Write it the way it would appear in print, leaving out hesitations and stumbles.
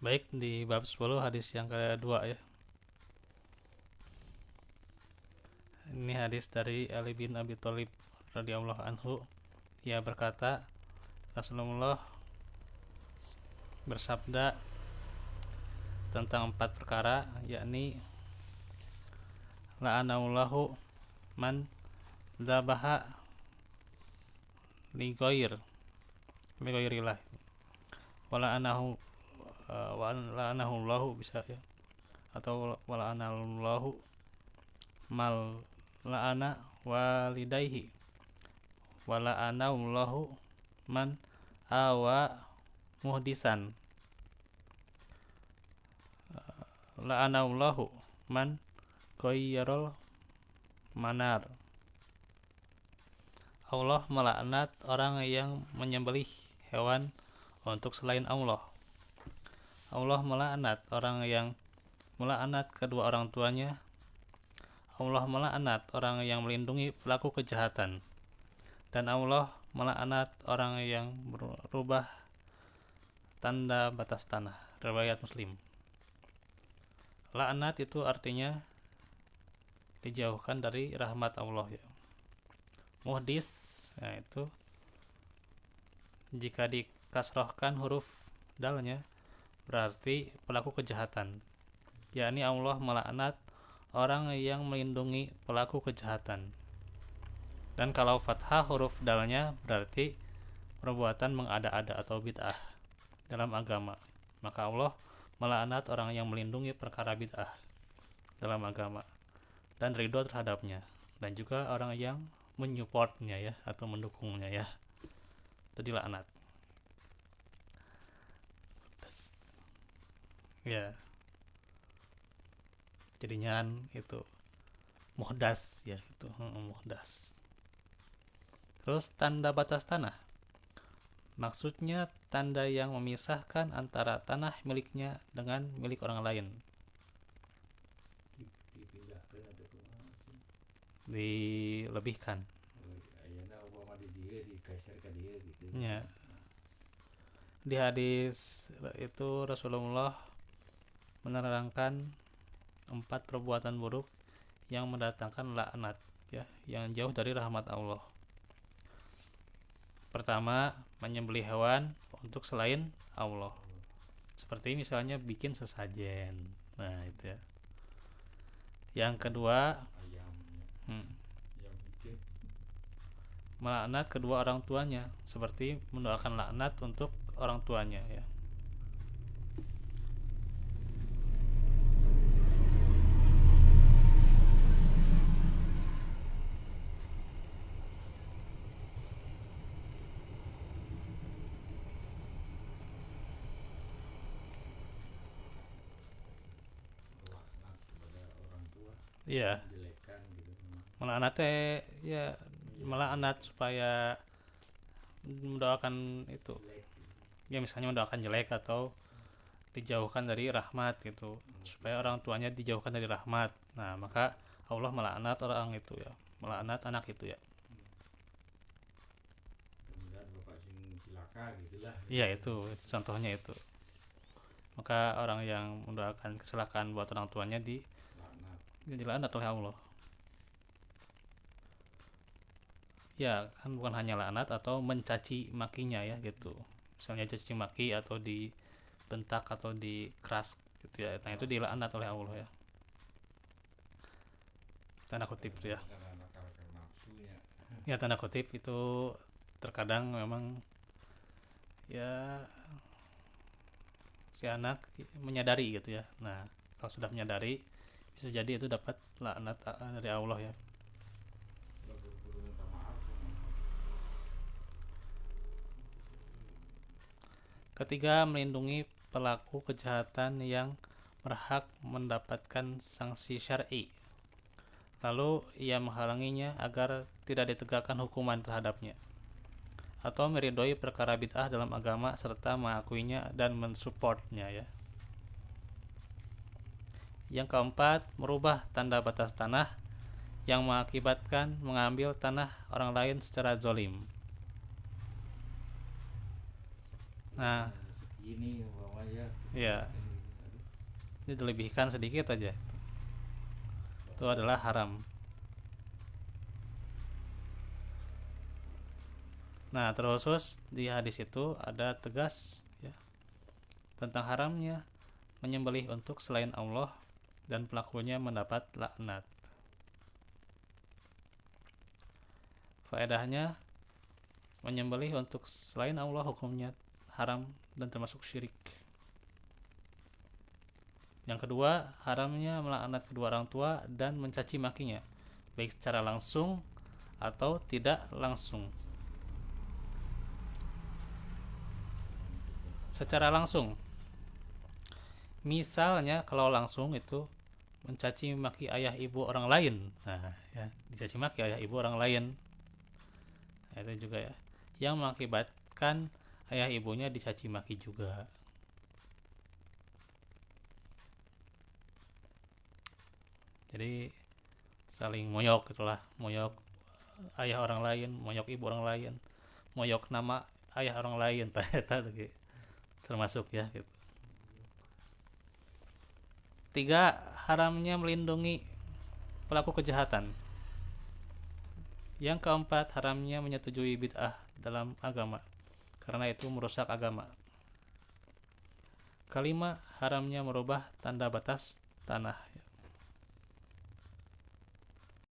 Baik, di bab 10 hadis yang kedua ya. Ini hadis dari Ali bin Abi Thalib radhiyallahu anhu. Ia berkata, Rasulullah bersabda tentang 4 perkara, yakni la'anallahu man dzabaha li ghairillah wala anahu la'anahu Allahu bisa ya, atau wala anallahu mal la'ana walidayhi wala anallahu man awa muhdisan la'anallahu man ghayyarul manar. Allah melaknat orang yang menyembelih hewan untuk selain Allah. Allah melaknat orang yang melaknat kedua orang tuanya. Allah melaknat orang yang melindungi pelaku kejahatan. Dan Allah melaknat orang yang berubah tanda batas tanah. Riwayat Muslim. Laknat itu artinya dijauhkan dari rahmat Allah ya. Muhdis, nah itu jika dikasrohkan huruf dalnya berarti pelaku kejahatan, yakni Allah melaknat orang yang melindungi pelaku kejahatan. Dan kalau fathah huruf dalnya berarti perbuatan mengada-ada atau bid'ah dalam agama. Maka Allah melaknat orang yang melindungi perkara bid'ah dalam agama dan ridho terhadapnya, dan juga orang yang menyupportnya ya atau mendukungnya ya, itu dilaknat ya. Jadinya itu muhdas ya, itu muhdas. Terus tanda batas tanah, maksudnya tanda yang memisahkan antara tanah miliknya dengan milik orang lain. Dilebihkan ya. Di hadis itu Rasulullah menerangkan 4 perbuatan buruk yang mendatangkan laknat ya, yang jauh dari rahmat Allah. Pertama, menyembelih hewan untuk selain Allah, seperti misalnya bikin sesajen. Nah itu ya. Yang kedua, melaknat kedua orang tuanya, seperti mendoakan laknat untuk orang tuanya ya. Iya, melaknat ya, melaknat supaya mendoakan itu ya, misalnya mendoakan jelek atau dijauhkan dari rahmat gitu, supaya orang tuanya dijauhkan dari rahmat. Nah maka Allah melaknat orang itu ya, melaknat anak itu ya. Iya itu contohnya itu. Maka orang yang mendoakan kecelakaan buat orang tuanya dilaknat oleh Allah. Ya kan bukan hanya laknat atau mencaci makinya ya gitu. Misalnya caci maki atau dibentak atau dikeras gitu ya. Nah itu dilaknat oleh Allah ya. Tanda kutip ya. Ya tanda kutip itu terkadang memang ya si anak menyadari gitu ya. Nah kalau sudah menyadari bisa jadi itu dapat laknat dari Allah ya. Ketiga, melindungi pelaku kejahatan yang berhak mendapatkan sanksi syar'i, lalu ia menghalanginya agar tidak ditegakkan hukuman terhadapnya, atau meridhoi perkara bid'ah dalam agama serta mengakuinya dan mensupportnya ya. Yang keempat, merubah tanda batas tanah yang mengakibatkan mengambil tanah orang lain secara zolim. Nah, Ya, ini dilebihkan sedikit aja, itu adalah haram. Nah, terkhusus di hadis itu ada tegas ya tentang haramnya menyembelih untuk selain Allah dan pelakunya mendapat laknat. Faedahnya, menyembelih untuk selain Allah hukumnya haram dan termasuk syirik. Yang kedua, haramnya melaknat kedua orang tua dan mencaci makinya, baik secara langsung atau tidak langsung. Secara langsung, misalnya kalau langsung itu mencaci maki ayah ibu orang lain. Nah, ya, dicaci maki ayah ibu orang lain. Nah, itu juga ya. Yang mengakibatkan ayah ibunya dicaci maki juga. Jadi saling moyok itulah, moyok ayah orang lain, moyok ibu orang lain, moyok nama ayah orang lain, termasuk ya gitu. 3. Haramnya melindungi pelaku kejahatan. Yang keempat, haramnya menyetujui bid'ah dalam agama, karena itu merusak agama. Kelima, haramnya merubah tanda batas tanah